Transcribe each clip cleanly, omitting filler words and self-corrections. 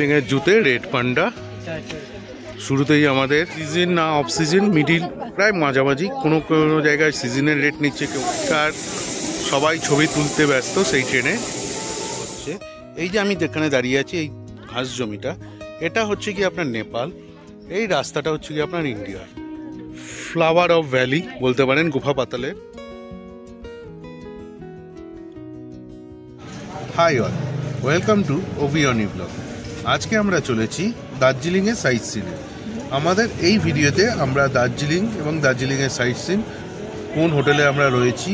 দার্জিলিংয়ের জুতে red panda. শুরুতেই আমাদের সিজন না অফ সিজন, মিডিল প্রায় মাঝামাঝি, কোনো কোনো জায়গায় সিজনের রেট নিচ্ছে কেউ, আর সবাই ছবি তুলতে ব্যস্ত সেই ট্রেনে হচ্ছে। এই যে আমি যেখানে দাঁড়িয়ে আছি, এই ঘাস জমিটা, এটা হচ্ছে কি আপনার নেপাল, এই রাস্তাটা হচ্ছে কি আপনার ইন্ডিয়া। ফ্লাওয়ার অফ ভ্যালি বলতে পারেন, গুফা পাতালের। হাই অল, ওয়েলকাম টু ওভিয়নি ব্লগ। আজকে আমরা চলেছি দার্জিলিংয়ের সাইট সিনে। আমাদের এই ভিডিওতে আমরা দার্জিলিং এবং দার্জিলিংয়ের সাইট সিন, কোন হোটেলে আমরা রয়েছি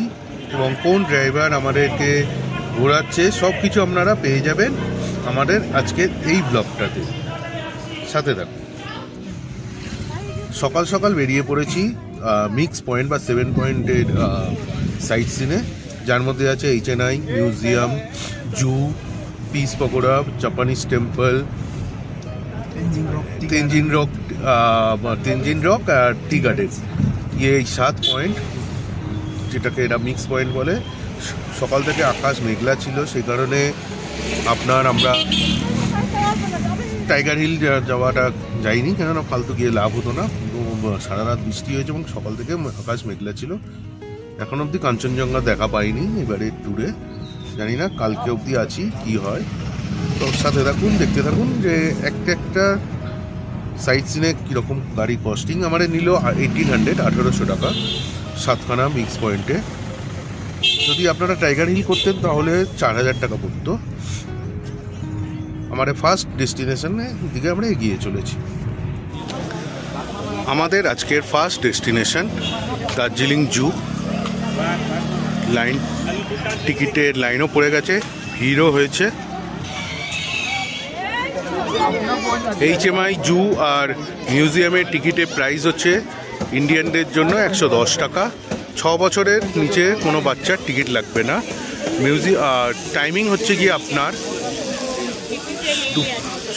এবং কোন ড্রাইভার আমাদেরকে ঘোরাচ্ছে, সব কিছু আপনারা পেয়ে যাবেন আমাদের আজকের এই ব্লগটাতে। সাথে থাকুন। সকাল সকাল বেরিয়ে পড়েছি মিক্স পয়েন্ট বা 7 পয়েন্টের সাইট সিনে, যার মধ্যে আছে HNI museum, zoo, peace pagoda, Japanese temple, Tenzing rock আর টি গার্ডেন। এই 7 পয়েন্ট, যেটাকে এরা মিক্স পয়েন্ট বলে। সকাল থেকে আকাশ মেঘলা ছিল, সেই কারণে আমরা টাইগার হিল যাওয়াটা যাইনি, কেননা ফালতু গিয়ে লাভ হতো না। সারা রাত বৃষ্টি হয়েছে এবং সকাল থেকে আকাশ মেঘলা ছিল। এখন অবধি কাঞ্চনজঙ্ঘা দেখা পাইনি এবারে ট্যুরে, জানি না কালকে অবধি আছি কি হয়। তো সাথে থাকুন, দেখতে থাকুন যে একটা সাইট সিনে কীরকম গাড়ি কস্টিং। আমাদের নিল 1800 টাকা 7খানা মিক্স পয়েন্টে। যদি আপনারা টাইগার হিল করতেন তাহলে 4000 টাকা পড়তো। আমাদের ফার্স্ট ডেস্টিনেশনের দিকে আমরা এগিয়ে চলেছি। আমাদের আজকের ফার্স্ট ডেস্টিনেশন দার্জিলিং জু। টিকিটের লাইনও পড়ে গেছে, ভিড়ও হয়েছে। HMI জু আর মিউজিয়ামের টিকিটের প্রাইস হচ্ছে ইন্ডিয়ানদের জন্য 110 টাকা। 6 বছরের নিচে কোনো বাচ্চার টিকিট লাগবে না। আর টাইমিং হচ্ছে গিয়ে আপনার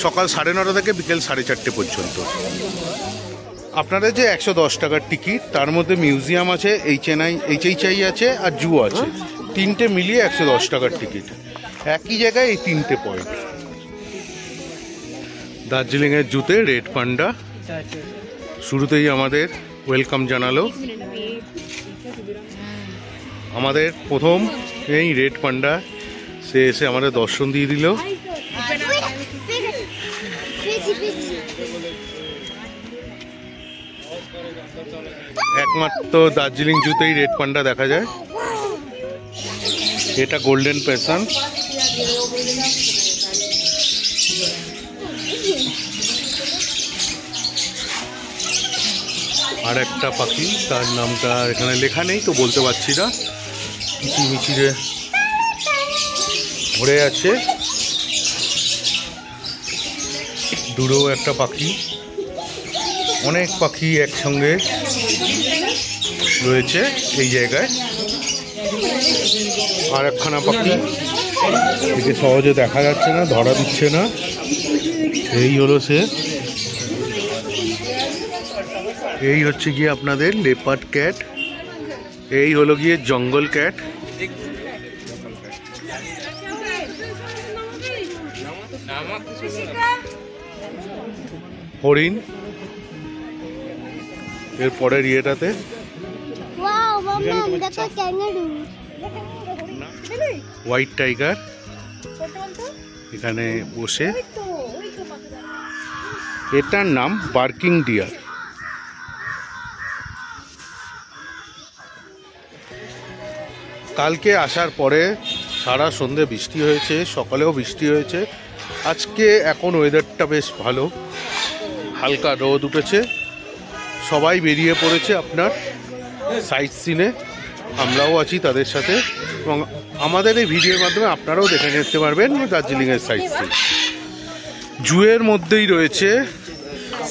সকাল 9:30 থেকে বিকেল 4:30 পর্যন্ত। আপনাদের যে 110 টাকার টিকিট, তার মধ্যে মিউজিয়াম আছে, HHI আছে আর জু আছে, তিনটে মিলিয়ে 110 টাকার টিকিট। একই জায়গায় এই 3টে পয়েন্ট। দার্জিলিংয়ের জুতে রেড পান্ডা শুরুতেই আমাদের ওয়েলকাম জানালো। আমাদের প্রথম এই রেড পান্ডা, সে এসে আমাদের দর্শন দিয়ে দিল। একমাত্র দার্জিলিং জুতেই রেড পান্ডা দেখা যায়। এটা গোল্ডেন পেসন। আর একটা পাখি, তার নামটা এখানে লেখা নেই তো বলতে পারছি না, কিচিমিচিরে ঘুরে আছে। দূরেও একটা পাখি, অনেক পাখি একসঙ্গে রয়েছে এই জায়গায়। আর একখানা পাখি, একে সহজে দেখা যাচ্ছে না, ধরা দিচ্ছে না। এই হলো সে। এই হচ্ছে গিয়ে আপনাদের লেপার্ড ক্যাট, এই হলো গিয়ে জঙ্গল ক্যাট। হরিণ এর পরের ইয়েটাতে। হোয়াইট টাইগার এখানে বসে, এটার নাম বার্কিং ডিয়ার। কালকে আসার পরে সারা সন্ধে বৃষ্টি হয়েছে, সকালেও বৃষ্টি হয়েছে। আজকে এখন ওয়েদারটা বেশ ভালো, হালকা রোদ উঠেছে। সবাই বেরিয়ে পড়েছে আপনার সাইট সিনে, আমরাও আছি তাদের সাথে। এবং আমাদের এই ভিডিওর মাধ্যমে আপনারাও দেখে নিতে পারবেন দার্জিলিংয়ের সাইট সিন। জুয়ের মধ্যেই রয়েছে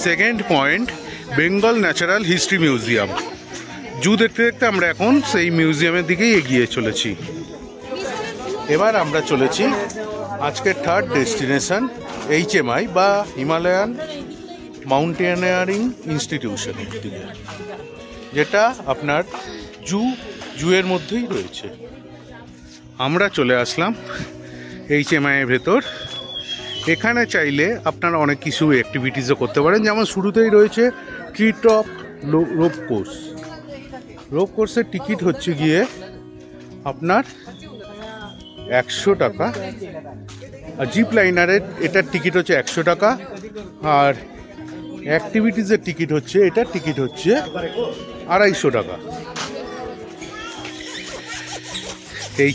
second point Bengal natural history museum. Zoo দেখতে দেখতে আমরা এখন সেই মিউজিয়ামের দিকেই এগিয়ে চলেছি। এবার আমরা চলেছি আজকের থার্ড ডেস্টিনেশন HMI বা হিমালয়ান মাউন্টেনিয়ারিং ইনস্টিটিউশনের দিকে, যেটা আপনার জুয়ের মধ্যেই রয়েছে। আমরা চলে আসলাম HMI এর ভেতর। এখানে চাইলে আপনারা অনেক কিছু অ্যাক্টিভিটিসও করতে পারেন, যেমন শুরুতেই রয়েছে tree top rope course. Rope কোর্সের টিকিট হচ্ছে গিয়ে আপনার 100 টাকা, আর জিপ লাইনারের এটার টিকিট হচ্ছে 100 টাকা, আর অ্যাক্টিভিটিসের টিকিট হচ্ছে এটার টিকিট হচ্ছে 250 টাকা।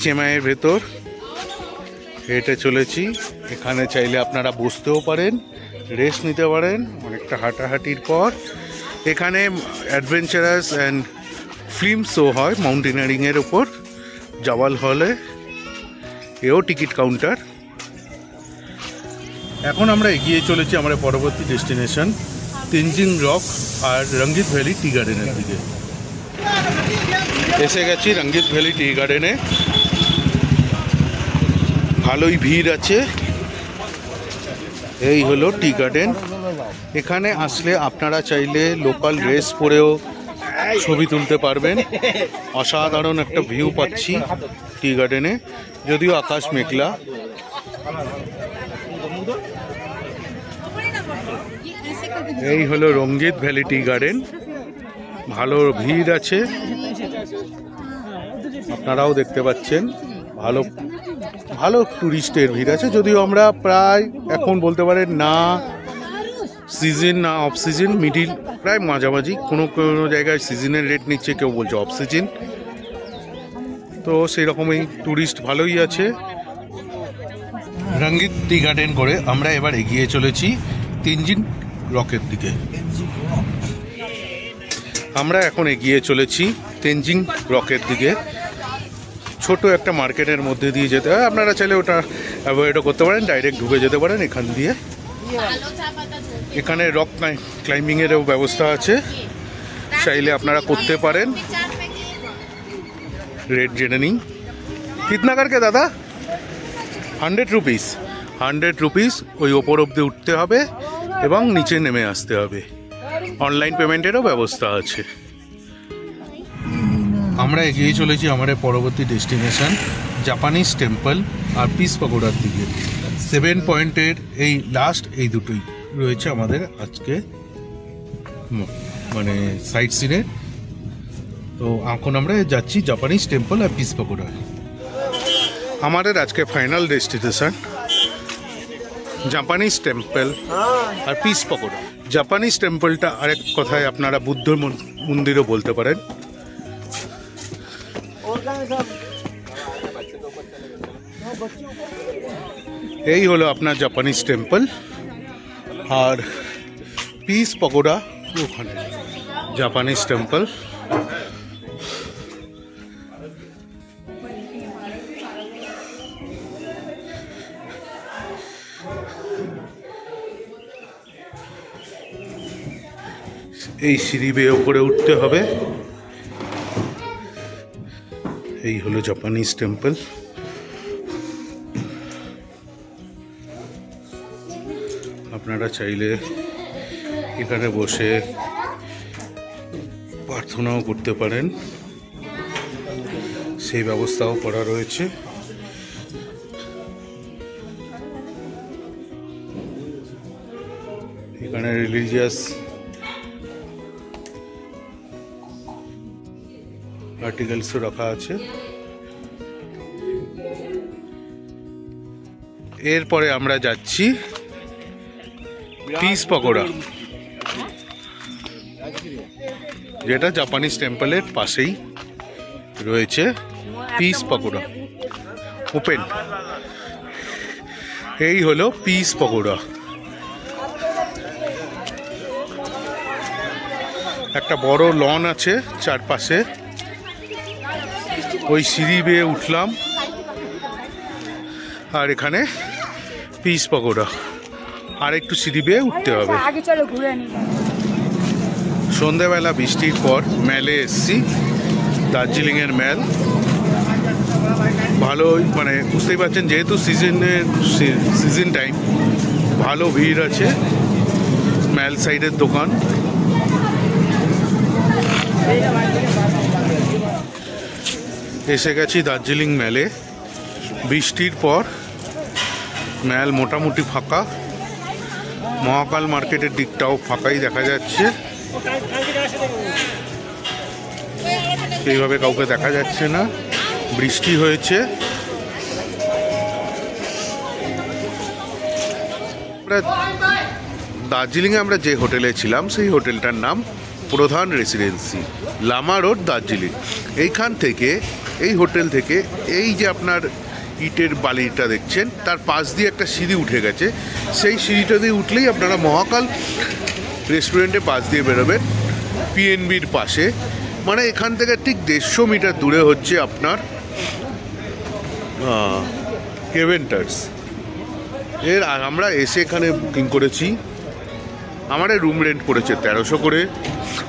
HMI এর ভেতর হেঁটে চলেছি। এখানে চাইলে আপনারা বসতেও পারেন, রেস্ট নিতে পারেন অনেকটা হাঁটাহাঁটির পর। এখানে অ্যাডভেঞ্চারাস অ্যান্ড ফিল্ম শো হয় মাউন্টেনিয়ারিংয়ের ওপর জাওয়াল হলে, এও টিকিট কাউন্টার। এখন আমরা এগিয়ে চলেছি আমাদের পরবর্তী ডেস্টিনেশন তেনজিং রক আর রঙ্গিত ভ্যালি টি গার্ডেনের দিকে। এসে গেছি রঙ্গিত ভ্যালি টি গার্ডেনে। ভালোই ভিড় আছে। এই হলো টি গার্ডেন। এখানে আসলে আপনারা চাইলে লোকাল ড্রেস পরেও ছবি তুলতে পারবেন। অসাধারণ একটা ভিউ পাচ্ছি টি গার্ডেনে, যদিও আকাশ মেঘলা। এই হলো রঙ্গিত ভ্যালি টি গার্ডেন। ভালো ভিড় আছে, আপনারাও দেখতে পাচ্ছেন। ভালো ভালো টুরিস্টের ভিড় আছে, যদিও আমরা প্রায় এখন বলতে পারেন না সিজন না অফ সিজন, মিডিল প্রায় মাঝামাঝি। কোনো কোনো জায়গায় সিজনের রেট নিচ্ছে, কেউ বলছে অফ সিজন। তো সেই রকমই টুরিস্ট ভালোই আছে। রঙ্গিত টি গার্ডেন করে আমরা এবার এগিয়ে চলেছি তেনজিং রকের দিকে। আমরা এখন এগিয়ে চলেছি তেনজিং রকের দিকে। ছোট একটা মার্কেটের মধ্যে দিয়ে যেতে হয়, আপনারা চাইলে ওটা অ্যাভয়েডও করতে পারেন, ডাইরেক্ট ঢুকে যেতে পারেন এখান দিয়ে। এখানে রক ক্লাইম্বিংয়েরও ব্যবস্থা আছে, চাইলে আপনারা করতে পারেন। রেট জেনে নিন। কিতনা করকে দাদা? 100 রুপিস। 100 রুপিস। ওই ওপর অব্দি উঠতে হবে এবং নিচে নেমে আসতে হবে। অনলাইন পেমেন্টেরও ব্যবস্থা আছে। আমরা এগিয়ে চলেছি আমাদের পরবর্তী ডেস্টিনেশন জাপানিজ টেম্পল আর পিস পাগোডার দিকে। 7 পয়েন্টের এই লাস্ট এই দুটোই রয়েছে আমাদের আজকে মানে সাইট সিনে। তো এখন আমরা যাচ্ছি জাপানিজ টেম্পল আর পিস পাগোডা। আমাদের আজকে ফাইনাল ডেস্টিনেশন জাপানিজ টেম্পল আর পিস পাগোডা। জাপানিজ টেম্পলটা আরেক কথায় আপনারা বুদ্ধ মন্দিরও বলতে পারেন। এই হলো আপনার জাপানিজ টেম্পল, আর পিস পাগোডা ওখানে জাপানিজ টেম্পল। এই সিঁড়ি বেয়ে ওপরে উঠতে হবে। এই হলো জাপানিজ টেম্পল। আপনারা চাইলে এখানে বসে প্রার্থনাও করতে পারেন, সেই ব্যবস্থাও করা রয়েছে। এখানে রিলিজিয়াস আর্টিকেলসও রাখা আছে। এরপরে আমরা যাচ্ছি পিস পাগোডা, যেটা জাপানিজ টেম্পলের পাশেই রয়েছে। Piece pagoda open. এই হলো পিস পাগোডা। একটা বড় লন আছে চারপাশে। ওই সিঁড়ি বেয়ে উঠলাম, আর এখানে পিস পাগোডা। আর একটু সিঁড়ি বেয়ে উঠতে হবে। সন্ধ্যাবেলা বৃষ্টির পর ম্যালে এসছি, দার্জিলিংয়ের ম্যাল। ভালো মানে বুঝতেই পারছেন, যেহেতু সিজন টাইম, ভালো ভিড় আছে। ম্যাল সাইডের দোকান। এসে গেছি দার্জিলিং ম্যালে। বৃষ্টির পর ম্যাল মোটামুটি ফাঁকা, মহাকাল মার্কেটের দিকটাও ফাঁকাই দেখা যাচ্ছে। এইভাবে কাউকে দেখা যাচ্ছে না, বৃষ্টি হয়েছে। দার্জিলিংয়ে আমরা যে হোটেলে ছিলাম সেই হোটেলটার নাম প্রধান রেসিডেন্সি, লামা রোড, দার্জিলিং। এইখান থেকে, এই হোটেল থেকে এই যে আপনার ইটের বালিটা দেখছেন তার পাশ দিয়ে একটা সিঁড়ি উঠে গেছে, সেই সিঁড়িটা দিয়ে উঠলেই আপনারা মহাকাল রেস্টুরেন্টের পাশ দিয়ে বেরোবেন, পিএনবির পাশে। মানে এখান থেকে ঠিক 150 মিটার দূরে হচ্ছে আপনার কেভেন্টার্স। আমরা এসে এখানে বুকিং করেছি, আমাদের রুম রেন্ট পড়েছে 1300 করে।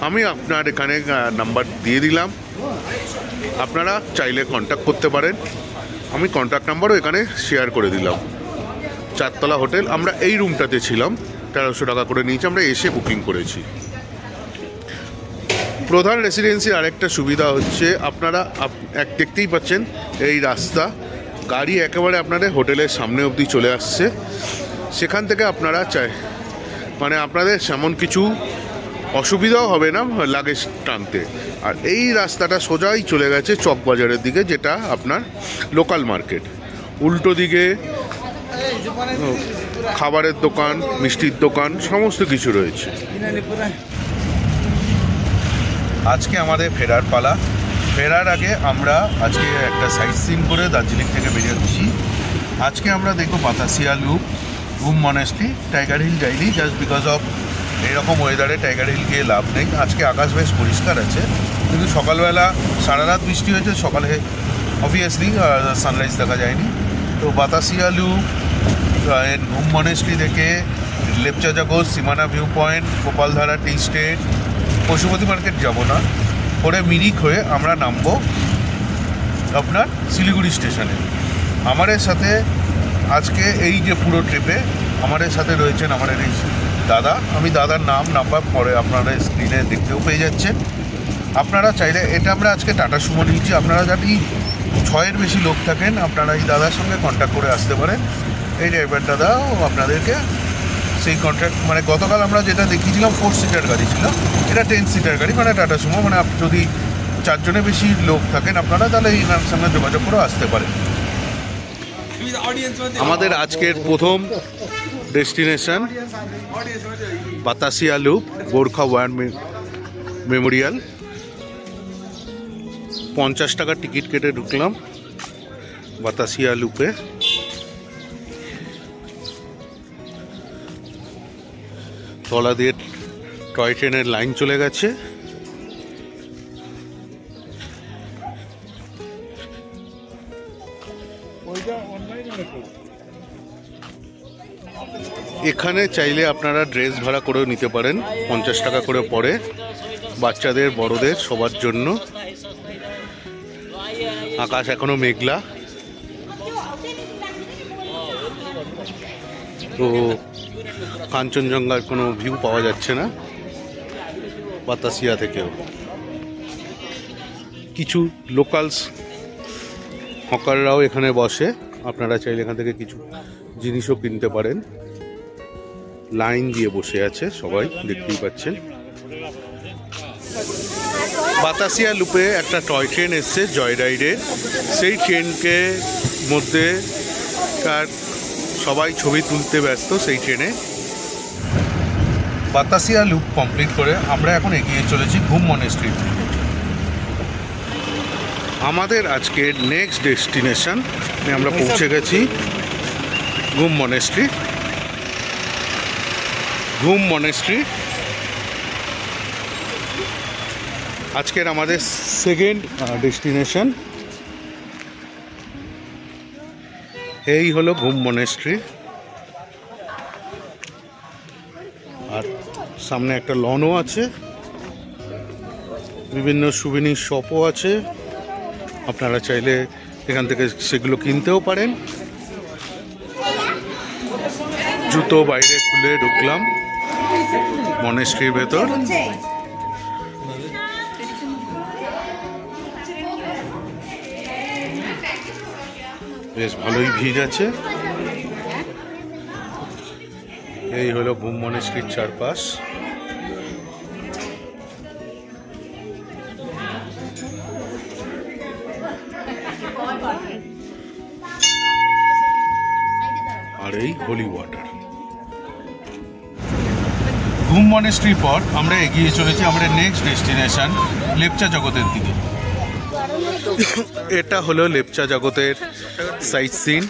আমি আপনার এখানে নাম্বার দিয়ে দিলাম, আপনারা চাইলে কন্ট্যাক্ট করতে পারেন। আমি কন্ট্যাক্ট নাম্বারও এখানে শেয়ার করে দিলাম। 4 তলা হোটেল, আমরা এই রুমটাতে ছিলাম, 1300 টাকা করে নিয়েছি, আমরা এসে বুকিং করেছি। প্রধান রেসিডেন্সির আরেকটা সুবিধা হচ্ছে আপনারা দেখতেই পাচ্ছেন এই রাস্তা, গাড়ি একেবারে আপনাদের হোটেলের সামনে অবধি চলে আসছে। সেখান থেকে আপনারা মানে আপনাদের সেমন কিছু অসুবিধাও হবে না লাগেজ টানতে। আর এই রাস্তাটা সোজাই চলে গেছে চকবাজারের দিকে, যেটা আপনার লোকাল মার্কেট। উল্টো দিকে খাবারের দোকান, মিষ্টির দোকান, সমস্ত কিছু রয়েছে। আজকে আমাদের ফেরার পালা। ফেরার আগে আমরা আজকে একটা সাইট সিন করে দার্জিলিং থেকে বেরিয়েছি। আজকে আমরা দেখব বাতাসিয়া লুপ, ঘুম মনেস্ট্রি। টাইগার হিল যাইনি, জাস্ট বিকজ অফ এইরকম ওয়েদারে টাইগার হিল গিয়ে লাভ নেই। আজকে আকাশ বেশ পরিষ্কার আছে, কিন্তু সকালবেলা সারা রাত বৃষ্টি হয়েছে, সকালে অবভিয়াসলি সানরাইজ দেখা যায়নি। তো বাতাসিয়া লুপ, ঘুম মনেস্ট্রি থেকে লেপচা জগৎ, সীমানা ভিউ পয়েন্ট, গোপালধারা টি স্টেট, পশুপতি মার্কেট যাব না, পরে মিরিক হয়ে আমরা নামবো আপনার শিলিগুড়ি স্টেশনে। আমাদের সাথে আজকে এই যে পুরো ট্রিপে আমাদের সাথে রয়েছেন আমাদের এই দাদা। আমি দাদার নাম্বার পরে আপনারা স্ক্রিনে দেখতেও পেয়ে যাচ্ছেন। আপনারা চাইলে, এটা আমরা আজকে টাটা সুমো নিয়েছি, আপনারা যদি 6-এর বেশি লোক থাকেন আপনারা এই দাদার সঙ্গে কন্ট্যাক্ট করে আসতে পারেন। এই ড্রাইভার দাদাও আপনাদেরকে সেই কন্ট্রাক্ট, মানে গতকাল আমরা যেটা দেখিয়েছিলাম 4 সিটার গাড়ি ছিল, এটা 10 সিটার গাড়ি, মানে টাটা সুমো। মানে যদি 4 জনের বেশি লোক থাকেন আপনারা, তাহলে এই সঙ্গে যোগাযোগ করে আসতে পারেন। আমাদের আজকের প্রথম destination Batasia Loop, Gorkha War Memorial. 50 টাকার টিকিট কেটে ঢুকলাম বাতাসিয়া লুপে। তলা দিয়ে টয় ট্রেনের লাইন চলে গেছে। এখানে চাইলে আপনারা ড্রেস ভাড়া করেও নিতে পারেন, 50 টাকা করে পড়ে, বাচ্চাদের বড়দের সবার জন্য। আকাশ এখনো মেঘলা, তো কাঞ্চনজঙ্ঘার কোনো ভিউ পাওয়া যাচ্ছে না বাতাসিয়া থেকেও। কিছু লোকালস হকাররাও এখানে বসে, আপনারা চাইলে এখান থেকে কিছু জিনিসও কিনতে পারেন। লাইন দিয়ে বসে আছে সবাই, দেখতেই পাচ্ছেন। বাতাসিয়া লুপে একটা টয় ট্রেন এসছে জয় রাইডের, সেই ট্রেনকে মধ্যে সবাই ছবি তুলতে ব্যস্ত সেই ট্রেনে। বাতাসিয়া লুপ কমপ্লিট করে আমরা এখন এগিয়ে চলেছি ঘুম মনেস্ট্রি। আমাদের আজকের নেক্সট ডেস্টিনেশন আমরা পৌঁছে গেছি ঘুম মনেস্ট্রি। ঘুম মনেস্ট্রি আজকের আমাদের সেকেন্ড ডেস্টিনেশন। এই হলো ঘুম মনেস্ট্রি, আর সামনে একটা লনও আছে, বিভিন্ন সুভিনির শপও আছে, আপনারা চাইলে এখান থেকে সেগুলো কিনতেও পারেন। জুতো বাইরে খুলে ঢুকলাম মনেস্ট্রির ভেতর। বেশ ভালোই ভিড় আছে। এই হলো ঘুম মনেস্ট্রির চারপাশ। আর এই হোলি ওয়াটার। ঘুম মনেস্ট্রির পর আমরা এগিয়ে চলেছি আমাদের নেক্সট ডেস্টিনেশন লেপচা জগতের দিকে। এটা হলো লেপচা জগতের সাইট সিন।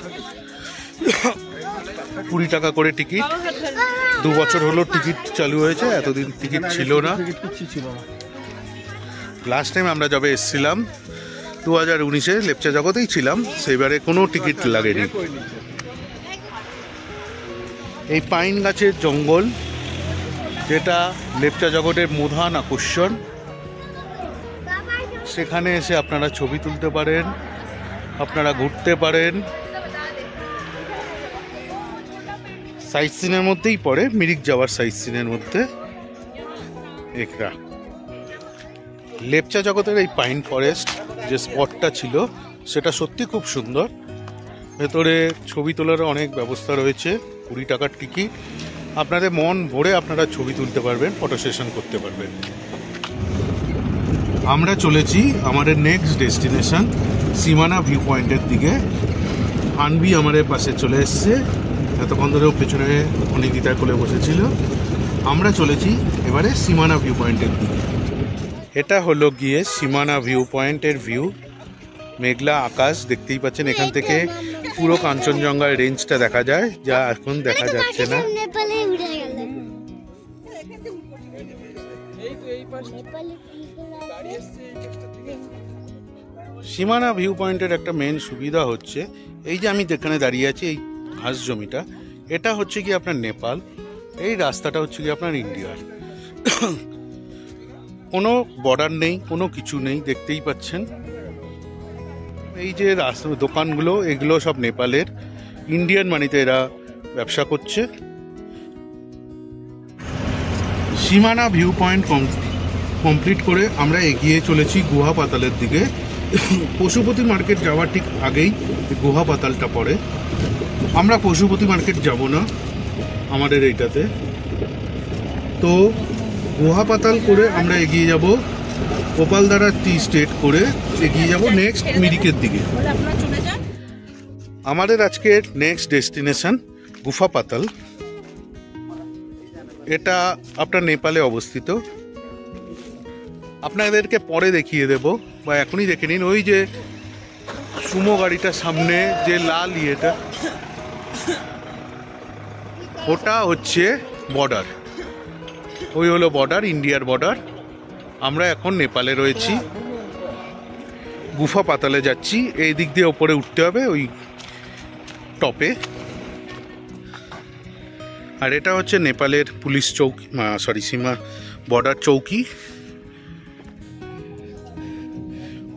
20 টাকা করে টিকিট। 2 বছর হলো টিকিট চালু হয়েছে, এতদিন টিকিট ছিল না। লাস্ট টাইম আমরা যবে এসেছিলাম 2019-এ লেপচা জগতেই ছিলাম, সেবারে কোনো টিকিট লাগেনি। এই পাইন গাছের জঙ্গল, যেটা লেপচা জগতের প্রধান আকর্ষণ, সেখানে এসে আপনারা ছবি তুলতে পারেন, আপনারা ঘুরতে পারেন। সাইট সিনের মধ্যেই পড়ে, মিরিক যাওয়ার সাইট সিনের মধ্যে একটা। লেপচা জগতের এই পাইন ফরেস্ট যে স্পটটা ছিল সেটা সত্যি খুব সুন্দর। ভেতরে ছবি তোলার অনেক ব্যবস্থা রয়েছে। 20 টাকার টিকিট, আপনাদের মন ভরে আপনারা ছবি তুলতে পারবেন, ফটো সেশন করতে পারবেন। আমরা চলেছি আমাদের নেক্সট ডেস্টিনেশন সীমানা ভিউ পয়েন্টের দিকে। আনবি আমাদের পাশে চলে এসছে, এতক্ষণ ধরেও পেছনে অনিদিতার কোলে বসেছিল। আমরা চলেছি এবারে সীমানা ভিউ পয়েন্টের দিকে। এটা হলো গিয়ে সীমানা ভিউ পয়েন্টের ভিউ। মেঘলা আকাশ দেখতেই পাচ্ছেন, এখান থেকে পুরো কাঞ্চনজঙ্ঘার রেঞ্জটা দেখা যায়, যা এখন দেখা যাচ্ছে না। সীমানা ভিউ পয়েন্টের একটা মেন সুবিধা হচ্ছে এই যে আমি যেখানে দাঁড়িয়ে আছি, এই ঘাস জমিটা, এটা হচ্ছে কি আপনার নেপাল, এই রাস্তাটা হচ্ছে কি আপনার ইন্ডিয়ার। কোনো বর্ডার নেই, কোনো কিছু নেই, দেখতেই পাচ্ছেন। এই যে রাস্তা দোকানগুলো, এগুলো সব নেপালের, ইন্ডিয়ান মানিতে এরা ব্যবসা করছে। সীমানা ভিউ পয়েন্ট কমপ্লিট করে আমরা এগিয়ে চলেছি গুহা পাতালের দিকে। পশুপতি মার্কেট যাওয়ার ঠিক আগেই গুহা পাতালটা পড়ে। আমরা পশুপতি মার্কেট যাব না আমাদের এইটাতে, তো গুহা পাতাল করে আমরা এগিয়ে যাব গোপালধারা টি স্টেট করে এগিয়ে যাব নেক্সট মিরিকের দিকে। আমাদের আজকের নেক্সট ডেস্টিনেশন গুফা পাতাল। এটা আপনার নেপালে অবস্থিত। আপনাদেরকে পরে দেখিয়ে দেব, বা এখনই দেখে নিন। ওই যে সুমো গাড়িটার সামনে যে লাল ইয়েটা, ওটা হচ্ছে বর্ডার। ওই হলো বর্ডার, ইন্ডিয়ার বর্ডার। আমরা এখন নেপালে রয়েছি, গুফা পাতালে যাচ্ছি। এই দিক দিয়ে ওপরে উঠতে হবে ওই টপে। আর এটা হচ্ছে নেপালের পুলিশ চৌকি, সীমা বর্ডার চৌকি।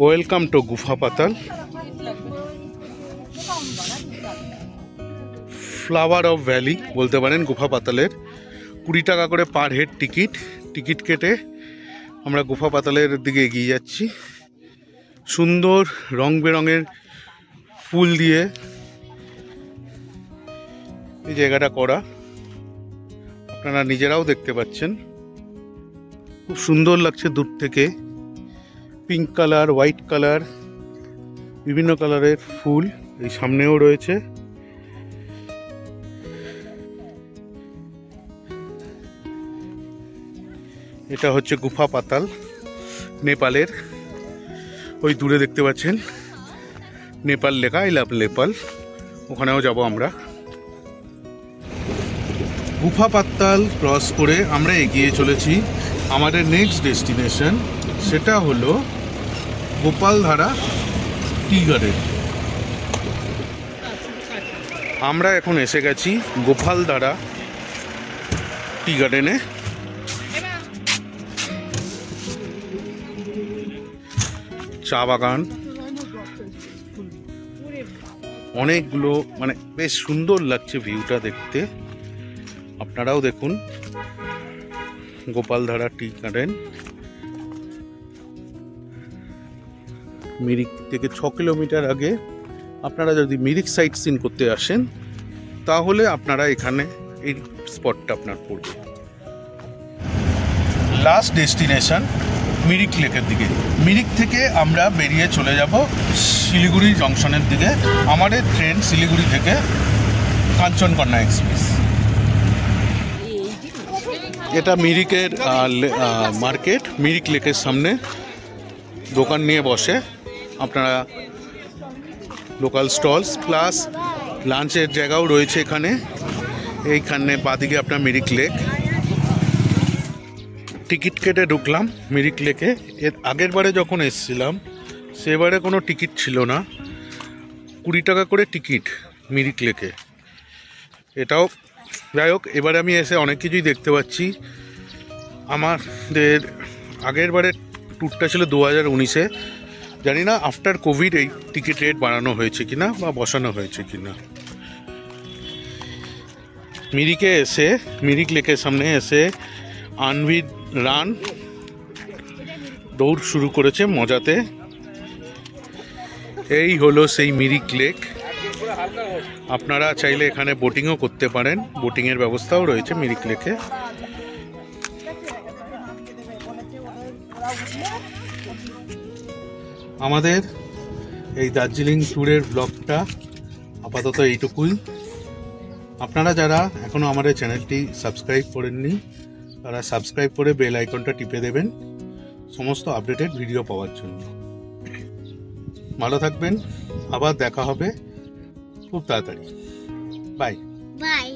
ওয়েলকাম টু গুফা পাতাল, ফ্লাওয়ার অফ ভ্যালি বলতে পারেন গুফা পাতালের। 20 টাকা করে পার হেড টিকিট কেটে আমরা গুফা পাতালের দিকে এগিয়ে যাচ্ছি। সুন্দর রং বেরঙের ফুল দিয়ে এই জায়গাটা করা, আপনারা নিজেরাও দেখতে পাচ্ছেন। খুব সুন্দর লাগছে দূর থেকে। পিঙ্ক কালার, হোয়াইট কালার, বিভিন্ন কালারের ফুল এই সামনেও রয়েছে। এটা হচ্ছে গুফা পাতাল নেপালের। ওই দূরে দেখতে পাচ্ছেন নেপাল লেখা, আই লাভ নেপাল। ওখানেও যাব আমরা। গুফা পাতাল ক্রস করে আমরা এগিয়ে চলেছি আমাদের নেক্সট ডেস্টিনেশন, সেটা হলো গোপালধারা টি গার্ডেন। আমরা এখন এসে গেছি গোপালধারা টি গার্ডেনে। চা বাগান, অনেকগুলো, মানে বেশ সুন্দর লাগছে ভিউটা দেখতে। আপনারাও দেখুন গোপালধারা টি গার্ডেন। মিরিক থেকে 6 কিলোমিটার আগে আপনারা যদি মিরিক সাইট সিন করতে আসেন, তাহলে আপনারা এখানে এই স্পটটা আপনার পড়বে। লাস্ট ডেস্টিনেশন মিরিক লেকের দিকে। মিরিক থেকে আমরা বেরিয়ে চলে যাব শিলিগুড়ি জংশনের দিকে। আমাদের ট্রেন শিলিগুড়ি থেকে কাঞ্চনকন্যা এক্সপ্রেস। এটা মিরিকের মার্কেট। মিরিক লেকের সামনে দোকান নিয়ে বসে আপনারা, লোকাল স্টলস প্লাস লাঞ্চের জায়গাও রয়েছে এখানে। এইখানে বাদিকে আপনার মিরিক লেক। টিকিট কেটে ঢুকলাম মিরিক লেকে। এর আগের বারে যখন এসেছিলাম সেবারে কোনো টিকিট ছিল না, 20 টাকা করে টিকিট মিরিক লেকে। এটাও যাই হোক, এবারে আমি এসে অনেক কিছুই দেখতে পাচ্ছি। আমাদের আগের বারের ট্যুরটা ছিল 2019-এ, জানি না আফটার কোভিড এই টিকিট রেট বাড়ানো হয়েছে কিনা বা বসানো হয়েছে কিনা। মিরিকে এসে, মিরিক লেকের সামনে এসে আনভিড রান দৌড় শুরু করেছে মজাতে। এই হলো সেই মিরিক লেক। আপনারা চাইলে এখানে বোটিংও করতে পারেন, বোটিংয়ের ব্যবস্থাও রয়েছে মিরিক লেকে। আমাদের এই দার্জিলিং ট্যুরের ব্লগটা আপাতত এইটুকুই। আপনারা যারা এখনও আমাদের চ্যানেলটি সাবস্ক্রাইব করেননি তারা সাবস্ক্রাইব করে বেল আইকনটা টিপে দেবেন সমস্ত আপডেটেড ভিডিও পাওয়ার জন্য। ভালো থাকবেন, আবার দেখা হবে খুব তাড়াতাড়ি। Bye bye.